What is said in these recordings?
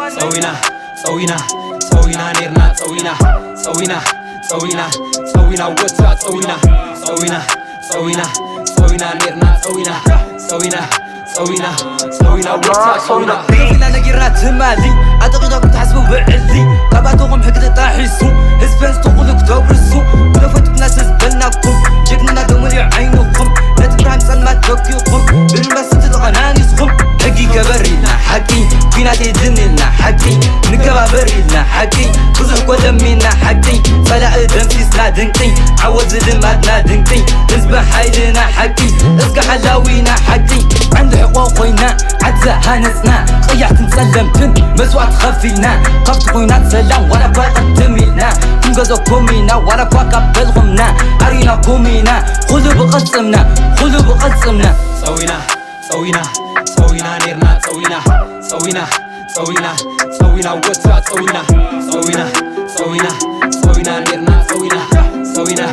سوينا سوينا سوينا نيرنا سوينا سوينا سوينا سوينا واتسا سوينا سوينا سوينا سوينا نيرنا سوينا سوينا سوينا سوينا واتسا سوينا سوينا نجيرات مالي أعتقد تحسبوا بعلي قبعتهم حكت تحسو هسبنس تقولك تبرسو ولفتك ناس زبلناكم جيكنا دمري عينكم لا تبرهم سلمى توكيكم بالمس تتغنانيسكم حقيقة برينا حقي فينا تدنينا حقي نقبا برينا حقي بزح ودمينا حقي فلا ادم سيسنا دنقي عوض دماتنا دنقي نسبة حيدنا حقي اسقى حلاوينا حقي عند حقوقنا عدزة هانسنا قيعت نسلمتن مسوعة خفينا قفت خوينا سلام ولا قدمينا كم قزو كومينا ولا قبلغمنا أرينا كومينا خذوا بقسمنا خذوا بقسمنا سوينا سوينا سوينا نيرنا سوينا سوينا سوينا سوينا واتسا سوينا سوينا سوينا سوينا نيرنا سوينا سوينا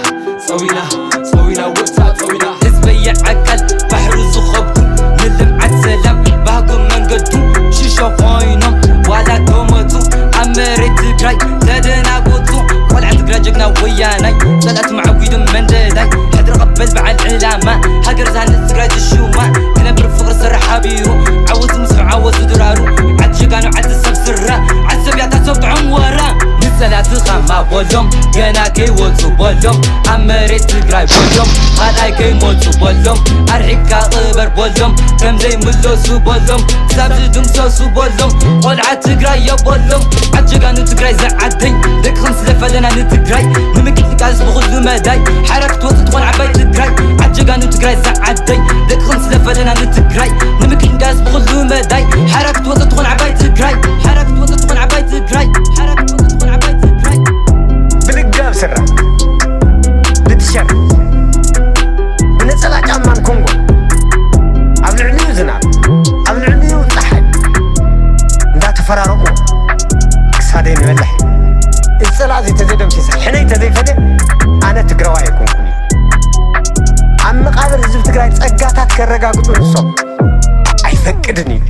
سوينا سوينا واتسا سوينا حزبي عقل بحر زخبكم نلم عالسلام باقم من قدو شيشة فاينم ولا تومتو عمري تقراي زادنا قوتو ولا عتقرا جقنا وياناي سلات معويد من داي حدر قبل بعد علامة هاقر زهن تقراي الشوما كنا برفقر سرحة بيرو عوز مسخ عوز درارو عد شقانو عد السب سرة عد سبيعتا سبعم ورا نسلات خاما بولوم كنا كي وزو بولوم عمري تقراي بولوم هالاي كي موتو بولوم أرحيكا غبر بولوم كم زي ملوسو بولوم سابز دمسوسو بولوم قولعة تقراي يا بولوم عد شقانو تقراي زعدي دك خمس لفلنا نتقراي نمكن تقاس بخذو مداي حركة وسط قول عباي تقراي عد شقانو تقراي زعدي دك خمس لفلنا نتقراي نمكن تقاس بخذو مداي حركة وسط قول عباي تقراي حركة وسط قول عباي تقراي حركة وسط قول عباي تقراي بلقاب سرة بتشر بنسلا جامان كونغو عبد العليو زناب عبد العليو تحد دا تفرارقو كسادين ملحي السلا زي تزيدهم تسع حني تزي فدي أنا تقروا يكون كوني عم قابل زب تقرأي تسقاتات كرقا قطو نصب أي فكدني